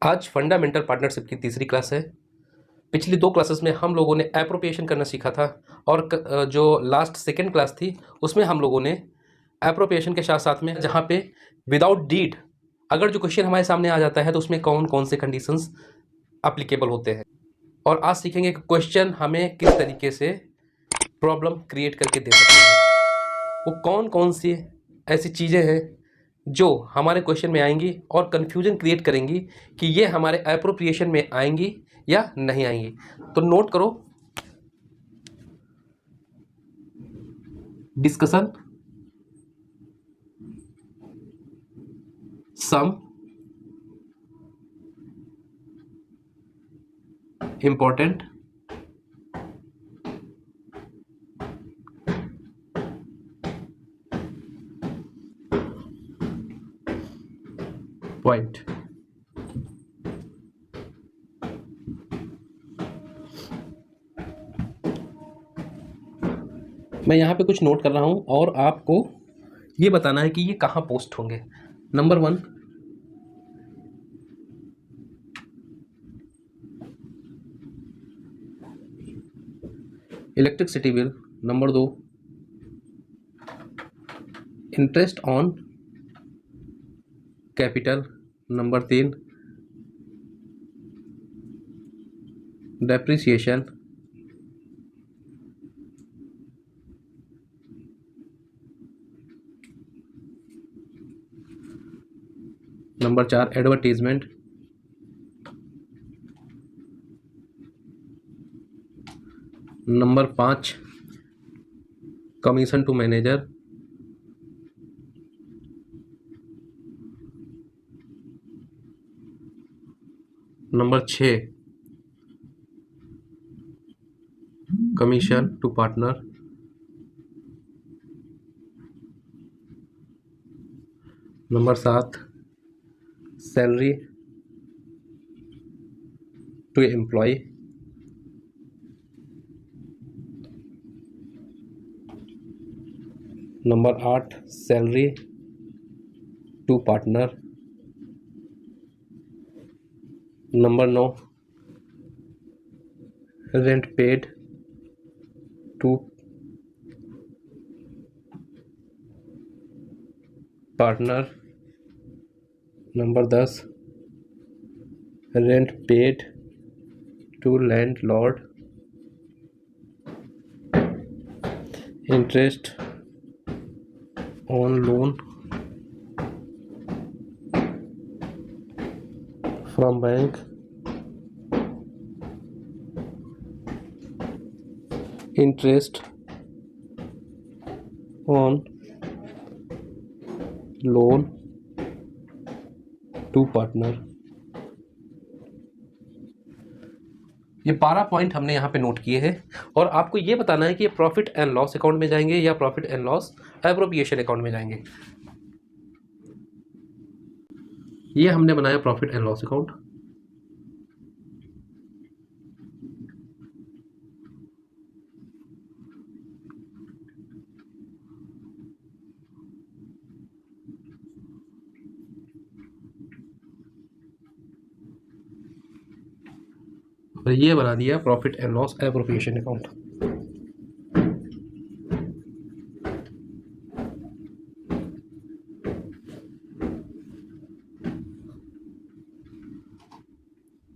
आज fundamental partnership की तीसरी क्लास है। पिछली 2 क्लासेस में हम लोगों ने एप्रोप्रिएशन करना सीखा था और जो लास्ट सेकेंड क्लास थी उसमें हम लोगों ने एप्रोप्रिएशन के साथ साथ में जहाँ पे विदाउट डीड अगर जो क्वेश्चन हमारे सामने आ जाता है तो उसमें कौन कौन से कंडीशंस अप्लीकेबल होते हैं, और आज सीखेंगे कि क्वेश्चन हमें किस तरीके से प्रॉब्लम क्रिएट करके दे सकते हैं। वो कौन कौन सी ऐसी चीज़ें हैं जो हमारे क्वेश्चन में आएंगी और कन्फ्यूजन क्रिएट करेंगी कि ये हमारे एप्रोप्रिएशन में आएंगी या नहीं आएंगी। तो नोट करो, डिस्कशन, सम, इंपॉर्टेंट, पॉइंट। मैं यहाँ पे कुछ नोट कर रहा हूँ और आपको ये बताना है कि ये कहाँ पोस्ट होंगे। Number 1, electricity bill. Number 2, interest on capital. Number 3, depreciation. Number 4, advertisement. Number 5, commission to manager. Number 6, commission to partner. Number 7, salary to employ. Number 8, salary to partner. Number 9, rent paid to partner. Number 10, rent paid to landlord. Interest on loan from bank. Interest on loan to partner. ये 12 point हमने यहाँ पे note किए हैं और आपको ये बताना है कि ये प्रॉफिट एंड लॉस अकाउंट में जाएंगे या profit and loss appropriation account में जाएंगे। ये हमने बनाया प्रॉफिट एंड लॉस अकाउंट। और ये बना दिया profit and loss appropriation account.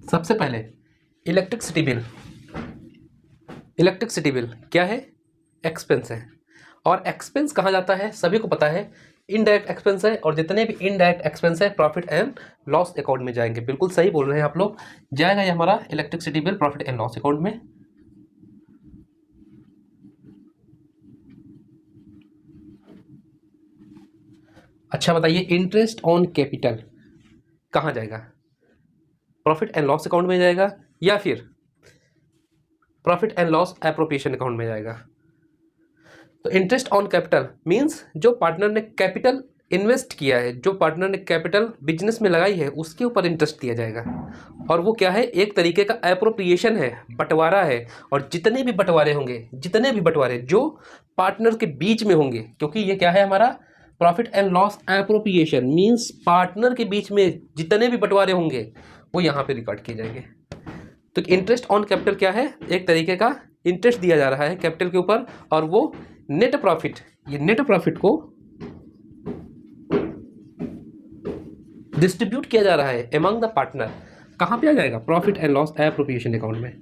सबसे पहले इलेक्ट्रिसिटी बिल। इलेक्ट्रिसिटी बिल क्या है? एक्सपेंस है। और एक्सपेंस कहाँ जाता है सभी को पता है, इनडायरेक्ट एक्सपेंस है, और जितने भी इनडायरेक्ट एक्सपेंस है प्रॉफिट एंड लॉस अकाउंट में जाएंगे। बिल्कुल सही बोल रहे हैं आप लोग, जाएगा ये हमारा electricity bill profit and loss account में। अच्छा बताइए, इंटरेस्ट ऑन कैपिटल कहाँ जाएगा? प्रॉफिट एंड लॉस अकाउंट में जाएगा या फिर profit and loss appropriation account में जाएगा? तो इंटरेस्ट ऑन कैपिटल मींस जो पार्टनर ने कैपिटल इन्वेस्ट किया है, जो पार्टनर ने कैपिटल बिजनेस में लगाई है, उसके ऊपर इंटरेस्ट दिया जाएगा। और वो क्या है? एक तरीके का एप्रोप्रिएशन है, बंटवारा है। और जितने भी बंटवारे होंगे, जितने भी बंटवारे जो पार्टनर के बीच में होंगे, क्योंकि ये क्या है हमारा profit and loss appropriation means partner के बीच में जितने भी बंटवारे होंगे वो यहाँ पे रिकॉर्ड किए जाएंगे। तो इंटरेस्ट ऑन कैपिटल क्या है? एक तरीके का इंटरेस्ट दिया जा रहा है कैपिटल के ऊपर, और वो नेट प्रॉफिट, ये नेट प्रॉफिट को डिस्ट्रीब्यूट किया जा रहा है अमंग द पार्टनर। कहाँ पे आ जाएगा? Profit and loss appropriation account में।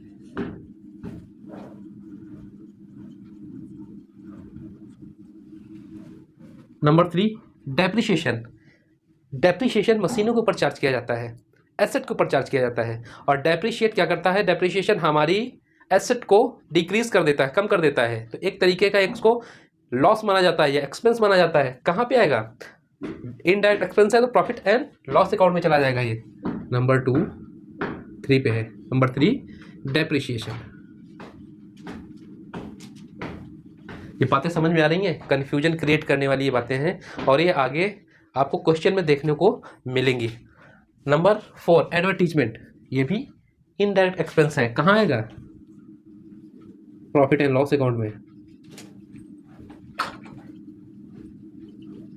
Number 3, depreciation. डेप्रिसिएशन मशीनों के ऊपर चार्ज किया जाता है, एसेट के ऊपर चार्ज किया जाता है। और डेप्रिशिएट क्या करता है? डेप्रिसिएशन हमारी एसेट को डिक्रीज कर देता है, कम कर देता है। तो एक तरीके का इसको लॉस माना जाता है या एक्सपेंस माना जाता है। कहाँ पे आएगा? इनडायरेक्ट एक्सपेंस है तो प्रॉफिट एंड लॉस अकाउंट में चला जाएगा। ये नंबर 2, 3 पे है। Number 3, depreciation. ये बातें समझ में आ रही हैं? कन्फ्यूजन क्रिएट करने वाली ये बातें हैं, और ये आगे आपको क्वेश्चन में देखने को मिलेंगी। Number 4, advertisement. ये भी इनडायरेक्ट एक्सपेंस है। कहाँ आएगा? प्रॉफिट एंड लॉस अकाउंट में।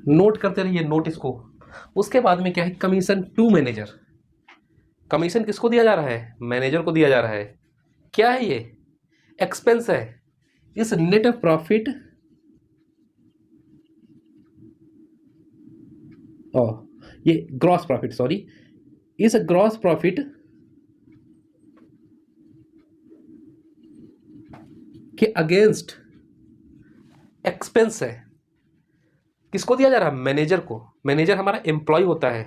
नोट करते रहिए, नोट इसको। उसके बाद में क्या है? Commission to manager. कमीशन किसको दिया जा रहा है? मैनेजर को दिया जा रहा है। क्या है ये? एक्सपेंस है। इस नेट प्रॉफिट ये ग्रॉस प्रॉफिट, सॉरी, इस ग्रॉस प्रॉफिट के अगेंस्ट एक्सपेंस है। किसको दिया जा रहा है? मैनेजर को। मैनेजर हमारा एम्प्लॉय होता है,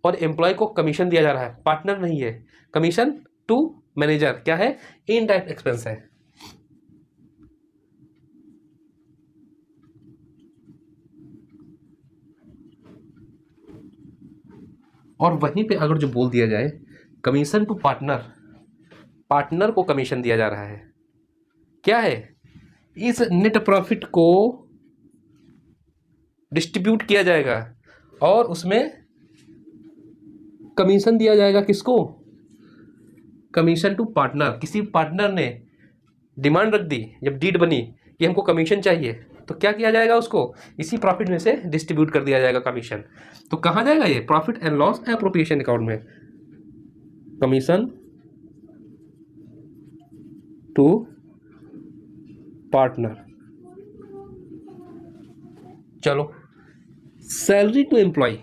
और एम्प्लॉय को कमीशन दिया जा रहा है, पार्टनर नहीं है। कमीशन टू मैनेजर क्या है? इनडायरेक्ट एक्सपेंस है। और वहीं पे अगर जो बोल दिया जाए कमीशन टू पार्टनर, पार्टनर को कमीशन दिया जा रहा है। क्या है? इस नेट प्रॉफिट को डिस्ट्रीब्यूट किया जाएगा और उसमें कमीशन दिया जाएगा। किसको? Commission to partner. किसी पार्टनर ने डिमांड रख दी, जब डीड बनी कि हमको कमीशन चाहिए, तो क्या किया जाएगा? उसको इसी प्रॉफिट में से डिस्ट्रीब्यूट कर दिया जाएगा कमीशन। तो कहाँ जाएगा ये? Profit and loss appropriation account में। Commission to partner. चलो, सैलरी टू एम्प्लॉय।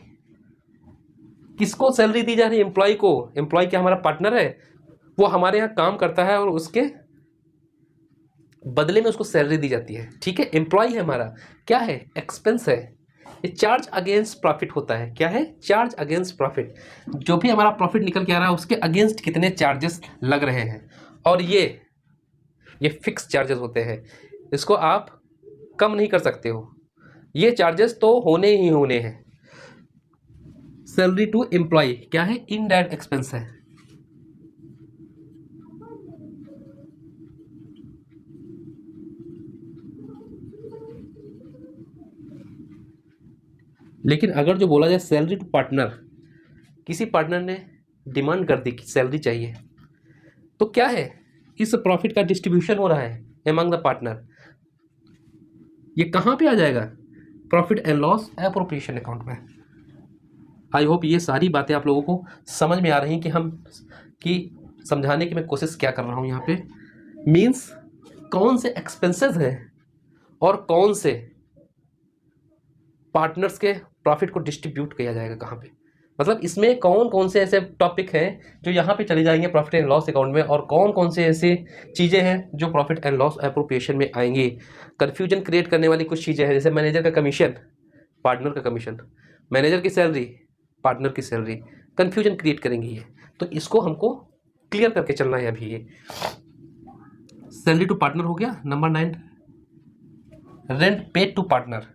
किसको सैलरी दी जा रही है? एम्प्लॉय को। एम्प्लॉय क्या हमारा पार्टनर है? वो हमारे यहाँ काम करता है और उसके बदले में उसको सैलरी दी जाती है। ठीक है, एम्प्लॉय है हमारा। क्या है? एक्सपेंस है। ये चार्ज अगेंस्ट प्रॉफिट होता है। क्या है? Charge against profit. जो भी हमारा प्रॉफिट निकल के आ रहा है उसके अगेंस्ट कितने चार्जेस लग रहे हैं, और ये फिक्स चार्जेस होते हैं। इसको आप कम नहीं कर सकते हो। ये चार्जेस तो होने ही होने हैं। सैलरी टू एम्प्लॉय क्या है? इनडायरेक्ट एक्सपेंस है। लेकिन अगर जो बोला जाए सैलरी टू पार्टनर, किसी पार्टनर ने डिमांड कर दी कि सैलरी चाहिए, तो क्या है? इस प्रॉफिट का डिस्ट्रीब्यूशन हो रहा है अमंग द पार्टनर। ये कहाँ पे आ जाएगा? Profit and loss appropriation account में। आई होप ये सारी बातें आप लोगों को समझ में आ रही हैं कि समझाने की मैं कोशिश क्या कर रहा हूँ यहाँ पे। मीन्स कौन से एक्सपेंसेस हैं और कौन से पार्टनर्स के प्रॉफिट को डिस्ट्रीब्यूट किया जाएगा कहाँ पे। मतलब इसमें कौन कौन से ऐसे टॉपिक हैं जो यहाँ पे चले जाएंगे प्रॉफिट एंड लॉस अकाउंट में, और कौन कौन से ऐसे चीज़ें हैं जो प्रॉफिट एंड लॉस एप्रोप्रिएशन में आएंगी। कन्फ्यूजन क्रिएट करने वाली कुछ चीज़ें हैं, जैसे मैनेजर का कमीशन, पार्टनर का कमीशन, मैनेजर की सैलरी, पार्टनर की सैलरी, कन्फ्यूजन क्रिएट करेंगी ये। तो इसको हमको क्लियर करके चलना है अभी। ये सैलरी टू पार्टनर हो गया। Number 9, rent paid to partner.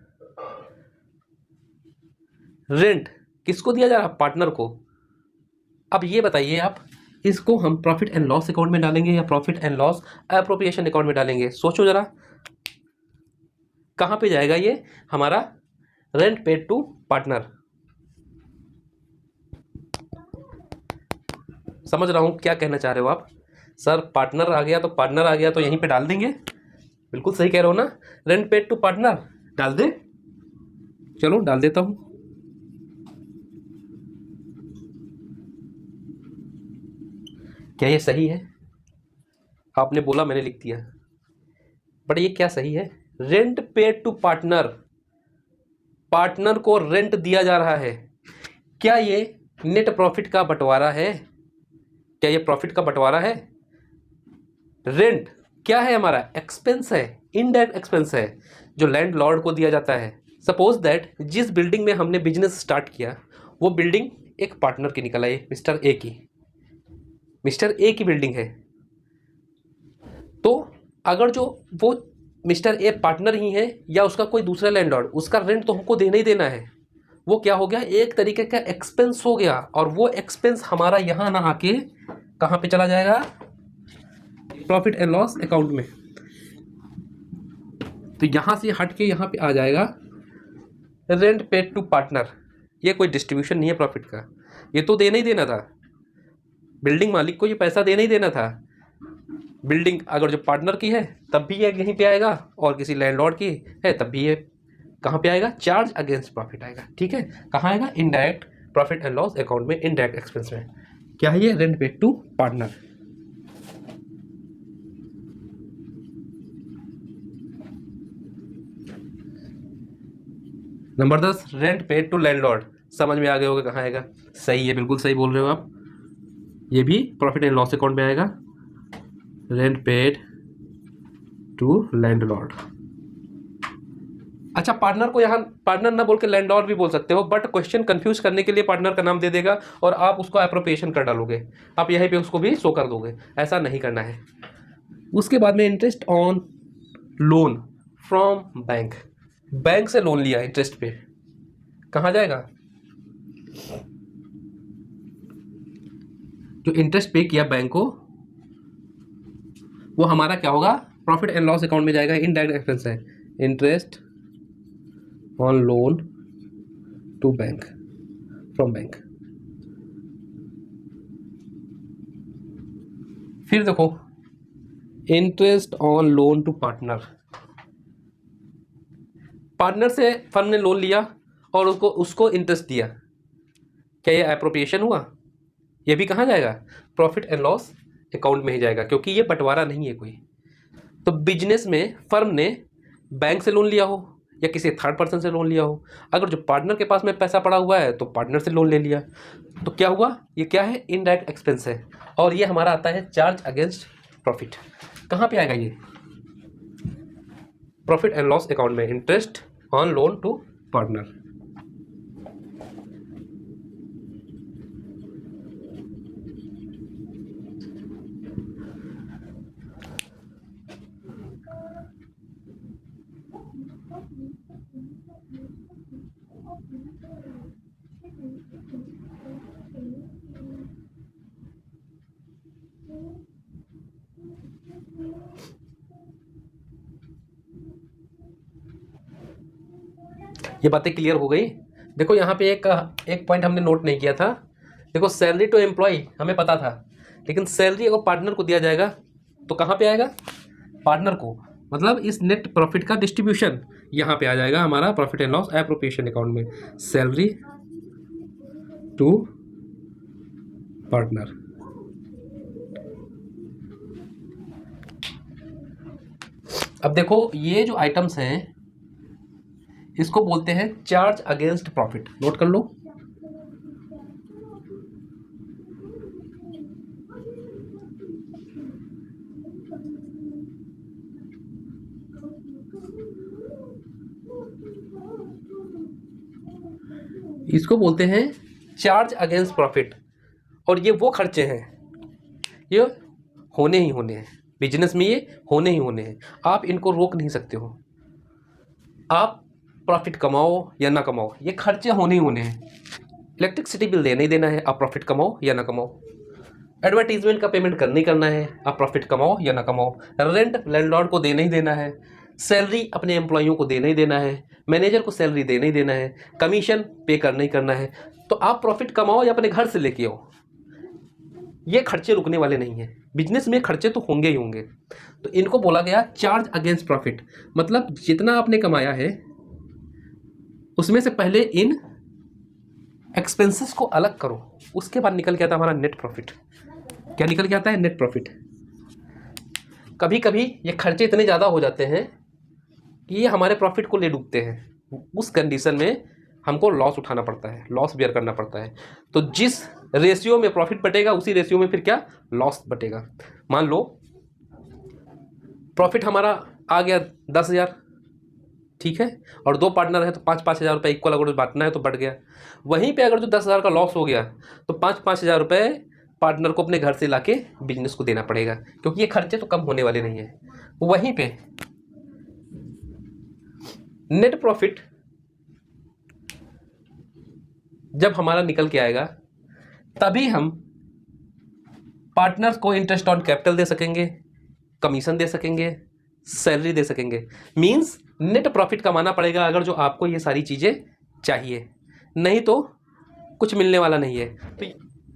Rent किसको दिया जा रहा है? पार्टनर को। अब ये बताइए आप, इसको हम प्रॉफिट एंड लॉस अकाउंट में डालेंगे या profit and loss appropriation account में डालेंगे? सोचो जरा, कहाँ पे जाएगा ये हमारा रेंट पेड टू पार्टनर? समझ रहा हूँ क्या कहना चाह रहे हो आप। सर पार्टनर आ गया तो यहीं पे डाल देंगे। बिल्कुल सही कह रहे हो ना, रेंट पेड टू पार्टनर डाल दे। चलो डाल देता हूँ। क्या ये सही है? आपने बोला, मैंने लिख दिया, बट ये क्या सही है? Rent paid to partner, partner को रेंट दिया जा रहा है, क्या ये नेट प्रॉफिट का बंटवारा है? क्या ये प्रॉफिट का बंटवारा है? रेंट क्या है? हमारा एक्सपेंस है, इनडायरेक्ट एक्सपेंस है जो लैंडलॉर्ड को दिया जाता है। सपोज दैट जिस बिल्डिंग में हमने बिजनेस स्टार्ट किया वो बिल्डिंग एक पार्टनर की निकल आई, मिस्टर ए की, मिस्टर ए की बिल्डिंग है। तो अगर जो वो मिस्टर ए पार्टनर ही है या उसका कोई दूसरा लैंडलॉर्ड, उसका रेंट तो हमको देना ही देना है। वो क्या हो गया? एक तरीके का एक्सपेंस हो गया, और वो एक्सपेंस हमारा यहाँ ना आके कहाँ पे चला जाएगा? प्रॉफिट एंड लॉस अकाउंट में। तो यहाँ से हट के यहाँ पे आ जाएगा रेंट पेड टू पार्टनर। ये कोई डिस्ट्रीब्यूशन नहीं है प्रॉफिट का, ये तो देना ही देना था, बिल्डिंग मालिक को ये पैसा देना ही देना था। बिल्डिंग अगर जो पार्टनर की है तब भी ये यहीं पे आएगा, और किसी लैंडलॉर्ड की है तब भी ये कहाँ पे आएगा? चार्ज अगेंस्ट प्रॉफिट आएगा। ठीक है, कहाँ आएगा? Indirect profit and loss account में, इनडायरेक्ट एक्सपेंस में। क्या है ये? Rent paid to partner. Number 10, rent paid to landlord. समझ में आ गया होगा कहाँ आएगा? सही है, बिल्कुल सही बोल रहे हो आप। ये भी प्रॉफिट एंड लॉस अकाउंट में आएगा, रेंट पेड टू लैंडलॉर्ड। अच्छा, पार्टनर को यहाँ पार्टनर ना बोल के लैंडलॉर्ड भी बोल सकते हो, बट क्वेश्चन कंफ्यूज करने के लिए पार्टनर का नाम दे देगा और आप उसको एप्रोप्रिएशन कर डालोगे, आप यहीं पे उसको भी शो कर दोगे। ऐसा नहीं करना है। उसके बाद में interest on loan from bank, bank से लोन लिया इंटरेस्ट पे, कहाँ जाएगा? जो इंटरेस्ट पे किया बैंक को वो हमारा क्या होगा? प्रॉफिट एंड लॉस अकाउंट में जाएगा, इनडायरेक्ट एक्सपेंस है। Interest on loan to bank from bank. फिर देखो, interest on loan to partner, partner से फर्म ने लोन लिया और उसको इंटरेस्ट दिया, क्या ये एप्रोप्रिएशन हुआ? ये भी कहाँ जाएगा? प्रॉफिट एंड लॉस अकाउंट में ही जाएगा, क्योंकि ये बंटवारा नहीं है कोई। तो बिजनेस में फर्म ने बैंक से लोन लिया हो या किसी थर्ड पर्सन से लोन लिया हो, अगर जो पार्टनर के पास में पैसा पड़ा हुआ है तो पार्टनर से लोन ले लिया, तो क्या हुआ? ये क्या है? इनडायरेक्ट एक्सपेंस है, और ये हमारा आता है चार्ज अगेंस्ट प्रॉफिट। कहाँ पे आएगा ये? प्रॉफिट एंड लॉस अकाउंट में, interest on loan to partner. ये बातें क्लियर हो गई? देखो यहाँ पे एक पॉइंट हमने नोट नहीं किया था। देखो, सैलरी टू एम्प्लॉय हमें पता था, लेकिन सैलरी अगर पार्टनर को दिया जाएगा तो कहाँ पे आएगा? पार्टनर को, मतलब इस नेट प्रॉफिट का डिस्ट्रीब्यूशन यहाँ पे आ जाएगा हमारा profit and loss appropriation account में, सैलरी टू पार्टनर। अब देखो, ये जो आइटम्स हैं इसको बोलते हैं चार्ज अगेंस्ट प्रॉफिट। नोट कर लो। इसको बोलते हैं चार्ज अगेंस्ट प्रॉफिट, और ये वो खर्चे हैं, ये होने ही होने हैं बिजनेस में, ये होने ही होने हैं, आप इनको रोक नहीं सकते हो। आप प्रॉफिट कमाओ या ना कमाओ, ये खर्चे होने ही होने हैं। इलेक्ट्रिसिटी बिल देना ही देना है, आप प्रॉफिट कमाओ या ना कमाओ। एडवर्टीजमेंट का पेमेंट करना ही करना है, आप प्रॉफिट कमाओ या ना कमाओ। रेंट लैंडलॉर्ड को देना ही देना है, सैलरी अपने एम्प्लॉइयों को देना ही देना है, मैनेजर को सैलरी देना ही देना है, कमीशन पे करना ही करना है। तो आप प्रॉफिट कमाओ या अपने घर से लेके आओ, ये खर्चे रुकने वाले नहीं हैं। बिजनेस में खर्चे तो होंगे ही होंगे। तो इनको बोला गया चार्ज अगेंस्ट प्रॉफिट, मतलब जितना आपने कमाया है उसमें से पहले इन एक्सपेंसेस को अलग करो, उसके बाद निकल के आता हमारा नेट प्रॉफिट। क्या निकल के आता है? Net profit. कभी कभी ये खर्चे इतने ज़्यादा हो जाते हैं कि ये हमारे प्रॉफिट को ले डूबते हैं। उस कंडीशन में हमको लॉस उठाना पड़ता है, लॉस बेयर करना पड़ता है। तो जिस रेशियो में प्रॉफिट बटेगा उसी रेशियो में फिर क्या? लॉस बटेगा। मान लो प्रॉफिट हमारा आ गया 10,000, ठीक है, और 2 पार्टनर है तो 5-5 हज़ार रुपये इक्वल अगर बांटना है तो बढ़ गया। वहीं पे अगर जो 10,000 का लॉस हो गया तो 5-5 हज़ार रुपये पार्टनर को अपने घर से लाके बिजनेस को देना पड़ेगा, क्योंकि ये खर्चे तो कम होने वाले नहीं है। वहीं पे नेट प्रॉफिट जब हमारा निकल के आएगा तभी हम पार्टनर्स को इंटरेस्ट ऑन कैपिटल दे सकेंगे, कमीशन दे सकेंगे, सैलरी दे सकेंगे। मींस नेट प्रॉफिट कमाना पड़ेगा अगर जो आपको ये सारी चीज़ें चाहिए, नहीं तो कुछ मिलने वाला नहीं है। तो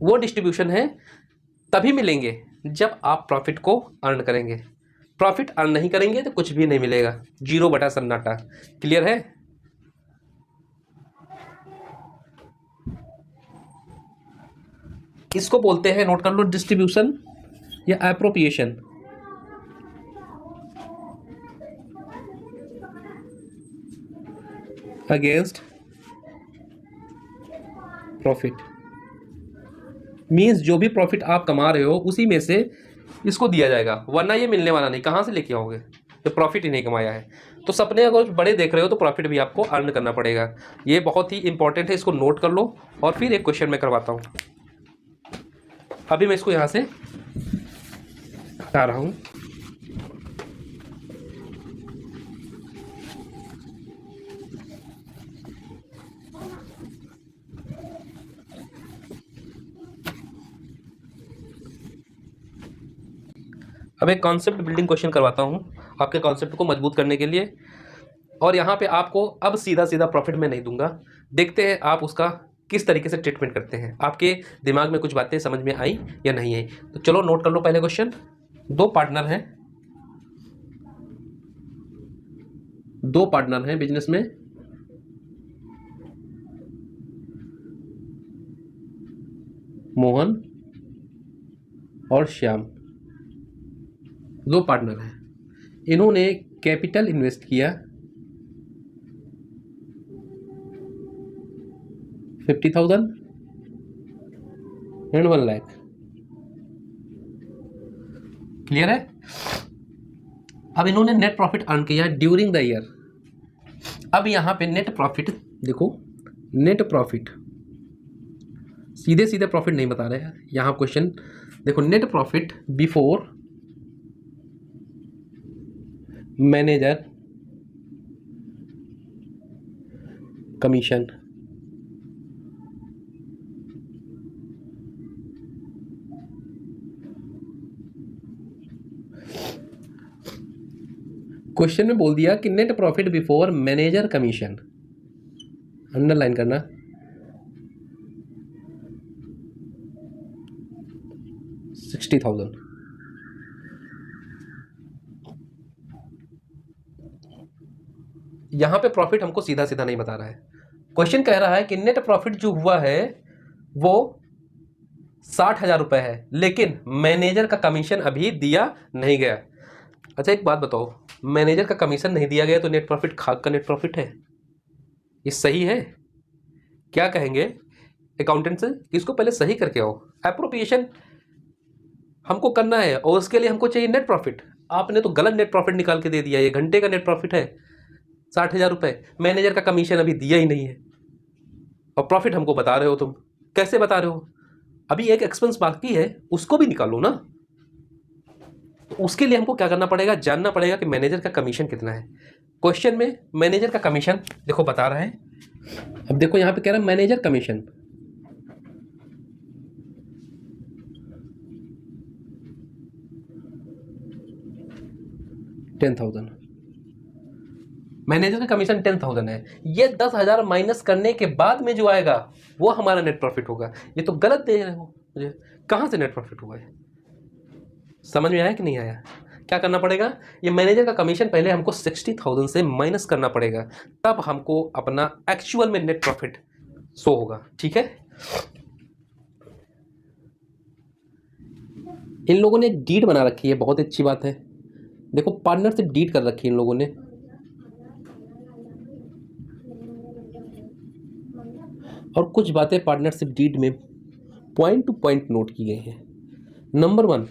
वो डिस्ट्रीब्यूशन है तभी मिलेंगे जब आप प्रॉफिट को अर्न करेंगे। प्रॉफिट अर्न नहीं करेंगे तो कुछ भी नहीं मिलेगा, 0 बटा सन्नाटा। क्लियर है? इसको बोलते हैं, नोट कर लो, डिस्ट्रीब्यूशन या एप्रोप्रिएशन। Against profit. मीन्स जो भी प्रॉफिट आप कमा रहे हो उसी में से इसको दिया जाएगा, वरना ये मिलने वाला नहीं। कहाँ से लेके आओगे तो प्रॉफिट ही नहीं कमाया है। तो सपने अगर बड़े देख रहे हो तो प्रॉफिट भी आपको अर्न करना पड़ेगा। ये बहुत ही इंपॉर्टेंट है, इसको नोट कर लो। और फिर एक क्वेश्चन मैं करवाता हूँ। अभी मैं इसको यहाँ से हटा रहा हूँ। अब एक कॉन्सेप्ट बिल्डिंग क्वेश्चन करवाता हूँ आपके कॉन्सेप्ट को मजबूत करने के लिए। और यहाँ पे आपको अब सीधा सीधा प्रॉफिट में नहीं दूंगा, देखते हैं आप उसका किस तरीके से ट्रीटमेंट करते हैं। आपके दिमाग में कुछ बातें समझ में आई या नहीं आई? तो चलो नोट कर लो पहले क्वेश्चन। 2 पार्टनर हैं, 2 पार्टनर हैं बिजनेस में। मोहन और श्याम 2 पार्टनर हैं। इन्होंने कैपिटल इन्वेस्ट किया 50,000 एंड 1 लाख। क्लियर है? अब इन्होंने नेट प्रॉफिट अर्न किया ड्यूरिंग द ईयर। अब यहाँ पे नेट प्रॉफिट देखो, नेट प्रॉफिट सीधे सीधे प्रॉफिट नहीं बता रहे हैं यहाँ क्वेश्चन। देखो, net profit before manager commission. Question में बोल दिया कि net profit before manager commission, underline करना। $60,000। यहां पे प्रॉफिट हमको सीधा सीधा नहीं बता रहा है। क्वेश्चन कह रहा है कि नेट प्रॉफिट जो हुआ है वो 60,000 रुपए है, लेकिन मैनेजर का कमीशन अभी दिया नहीं गया। अच्छा एक बात बताओ, मैनेजर का कमीशन नहीं दिया गया तो नेट प्रॉफिट खाक का नेट प्रॉफिट है? ये सही है? क्या कहेंगे अकाउंटेंट से? इसको पहले सही करके आओ। एप्रोप्रिएशन हमको करना है और उसके लिए हमको चाहिए नेट प्रॉफिट। आपने तो गलत नेट प्रॉफिट निकाल के दे दिया। ये घंटे का नेट प्रॉफिट है 60,000 रुपये, मैनेजर का कमीशन अभी दिया ही नहीं है और प्रॉफिट हमको बता रहे हो। तुम कैसे बता रहे हो? अभी एक एक्सपेंस बाकी है, उसको भी निकालो ना। तो उसके लिए हमको क्या करना पड़ेगा? जानना पड़ेगा कि मैनेजर का कमीशन कितना है। क्वेश्चन में मैनेजर का कमीशन देखो बता रहा है। अब देखो यहाँ पे कह रहा है मैनेजर कमीशन, $10,000। मैनेजर का कमीशन 10,000 है। ये 10,000 माइनस करने के बाद में जो आएगा वो हमारा नेट प्रॉफिट होगा। ये तो गलत दे रहे हो मुझे। कहाँ से नेट प्रॉफिट हुआ है? समझ में आया कि नहीं आया? क्या करना पड़ेगा? ये मैनेजर का कमीशन पहले हमको 60,000 से माइनस करना पड़ेगा, तब हमको अपना एक्चुअल में नेट प्रॉफिट शो होगा। ठीक है, इन लोगों ने एक डीड बना रखी है, बहुत अच्छी बात है। देखो पार्टनरशिप डीड कर रखी है इन लोगों ने, और कुछ बातें पार्टनरशिप डीड में पॉइंट टू पॉइंट नोट की गई हैं। नंबर 1,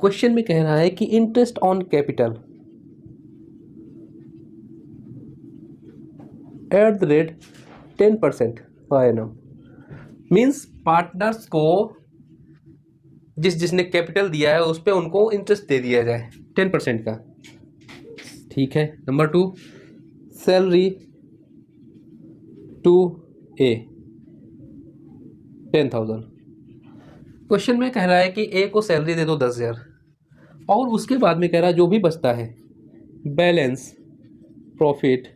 क्वेश्चन में कह रहा है कि interest on capital at the rate 10% per annum. Means partners को जिसने कैपिटल दिया है उस पर उनको इंटरेस्ट दे दिया जाए 10% का, ठीक है। Number 2, salary to A 10,000। Question में कह रहा है कि ए को सैलरी दे दो 10,000, और उसके बाद में कह रहा है जो भी बचता है balance profit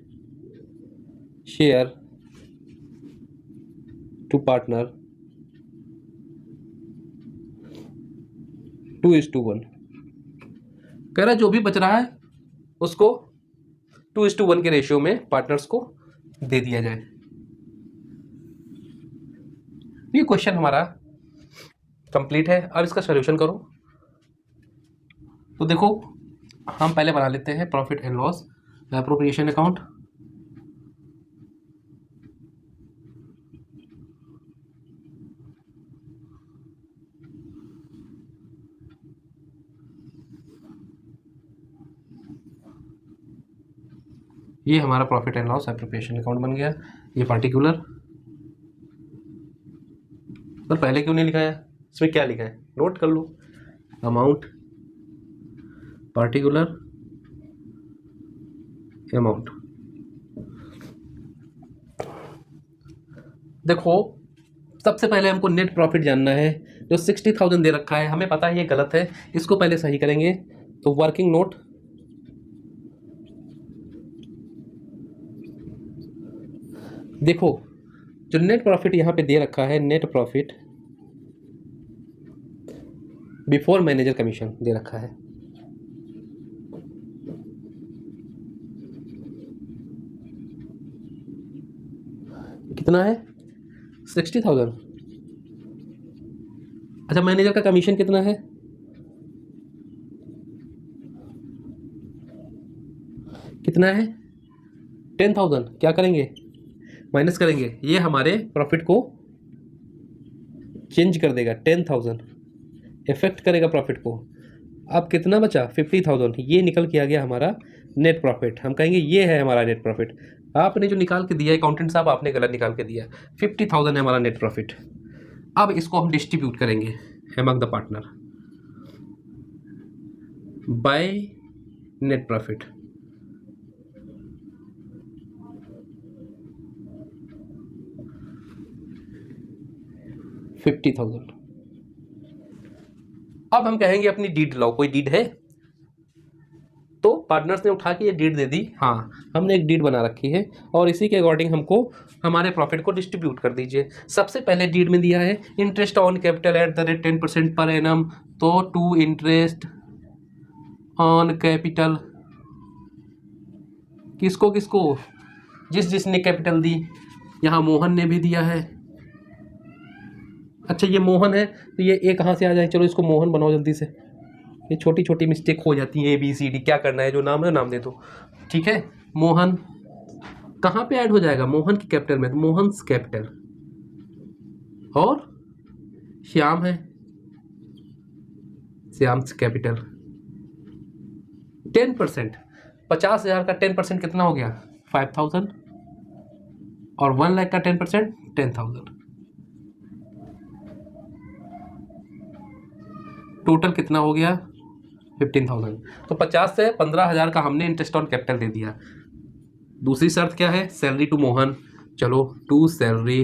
share to partner 2:1। कह रहा है जो भी बच रहा है उसको 2:1 के रेशियो में पार्टनर्स को दे दिया जाए। ये क्वेश्चन हमारा कंप्लीट है। अब इसका सॉल्यूशन करो। तो देखो हम पहले बना लेते हैं profit and loss appropriation account. ये हमारा profit and loss appropriation account बन गया। ये पार्टिकुलर, पर पहले क्यों नहीं लिखा है? इसमें क्या लिखा है नोट कर लो। Amount particular amount. देखो सबसे पहले हमको नेट प्रॉफिट जानना है। जो 60,000 दे रखा है हमें पता है ये गलत है, इसको पहले सही करेंगे। तो वर्किंग नोट देखो जो नेट प्रॉफिट यहाँ पे दे रखा है, net profit before manager commission दे रखा है। कितना है? 60,000। अच्छा मैनेजर का कमीशन कितना है? कितना है? 10,000। क्या करेंगे? माइनस करेंगे। ये हमारे प्रॉफिट को चेंज कर देगा, 10,000 इफेक्ट करेगा प्रॉफिट को। अब कितना बचा? 50,000। ये निकल के आ गया हमारा नेट प्रॉफिट। हम कहेंगे ये है हमारा नेट प्रॉफिट। आपने जो निकाल के दिया अकाउंटेंट साहब, आपने गलत निकाल के दिया। 50,000 है हमारा नेट प्रॉफिट। अब इसको हम डिस्ट्रीब्यूट करेंगे among the partner by net profit. $50,000। अब हम कहेंगे अपनी डीड लाओ। कोई डीड है? तो पार्टनर्स ने उठा के ये डीड दे दी। हाँ हमने एक डीड बना रखी है और इसी के अकॉर्डिंग हमको हमारे प्रॉफिट को डिस्ट्रीब्यूट कर दीजिए। सबसे पहले डीड में दिया है interest on capital at the rate 10% per annum. तो टू इंटरेस्ट ऑन कैपिटल किसको किसको? जिसने कैपिटल दी। यहाँ मोहन ने भी दिया है। अच्छा ये मोहन है तो ये ए कहाँ से आ जाए? चलो इसको मोहन बनाओ जल्दी से। ये छोटी छोटी मिस्टेक हो जाती है, ABCD। क्या करना है, जो नाम है नाम दे दो, ठीक है। मोहन कहाँ पे ऐड हो जाएगा? मोहन की कैपिटल में, तो मोहन्स कैपिटल। और श्याम है, श्याम्स कैपिटल। 10%, 50,000 का 10% कितना हो गया? 5,000। और 1 लाख का 10% 10,000। टोटल कितना हो गया? 15,000। तो 50 से 15,000 का हमने इंटरेस्ट ऑन कैपिटल दे दिया। दूसरी शर्त क्या है? Salary to Mohan. चलो टू सैलरी,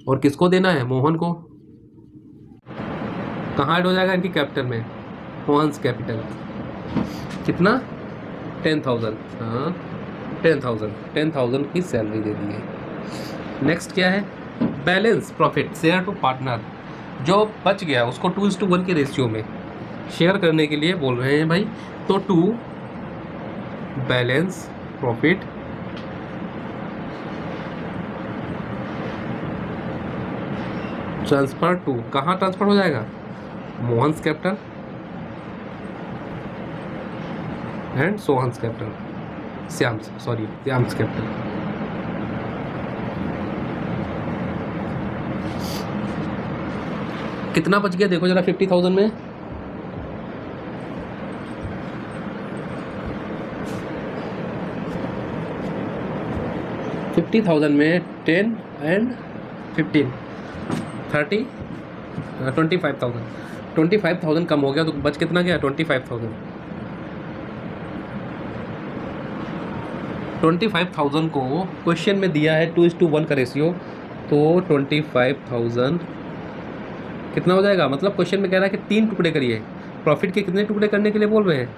और किसको देना है? मोहन को। कहाँ ऐड हो जाएगा? इनकी कैपिटल में, मोहन्स कैपिटल। कितना? 10,000। हाँ 10,000 की सैलरी दे दी है। नेक्स्ट क्या है? Balance profit share to partner. जो बच गया उसको 2:1 के रेशियो में शेयर करने के लिए बोल रहे हैं भाई। तो to balance profit transfer to, कहाँ ट्रांसफर हो जाएगा? Mohan's capital and Sohan's capital, Shyam's capital. कितना बच गया देखो जरा 50,000 में। 50,000 में 10 एंड 15 30 25,000 कम हो गया, तो बच कितना गया 25,000। 25,000 को क्वेश्चन में दिया है 2:1 का रेशियो, तो 25,000 कितना हो जाएगा, मतलब क्वेश्चन में कह रहा है कि 3 टुकड़े करिए। प्रॉफिट के कितने टुकड़े करने के लिए बोल रहे हैं,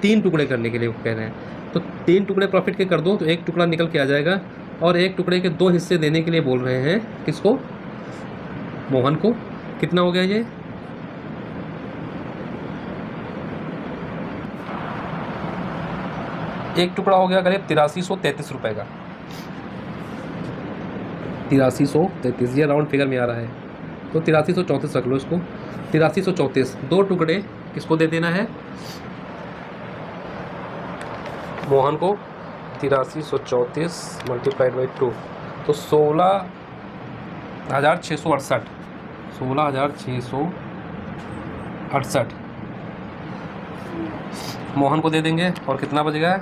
3 टुकड़े करने के लिए कह रहे हैं। तो 3 टुकड़े प्रॉफिट के कर दो तो 1 टुकड़ा निकल के आ जाएगा, और 1 टुकड़े के 2 हिस्से देने के लिए बोल रहे हैं किसको, मोहन को। कितना हो गया ये, एक टुकड़ा हो गया करीब 8333 रुपये का। 8333, ये राउंड फिगर में आ रहा है, तो 8334 रख लो इसको। 8334 2 टुकड़े किसको दे देना है, मोहन को। 8334 मल्टीप्लाइड बाई 2, तो 16,668 16,668 मोहन को दे देंगे। और कितना बचेगा,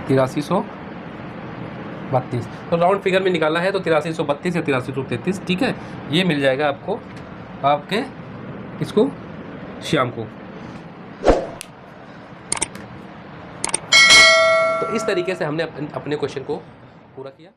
8332। तो राउंड फिगर में निकाला है, तो 8332 या 8333, ठीक है, ये मिल जाएगा आपको, आपके इसको श्याम को। तो इस तरीके से हमने अपने क्वेश्चन को पूरा किया।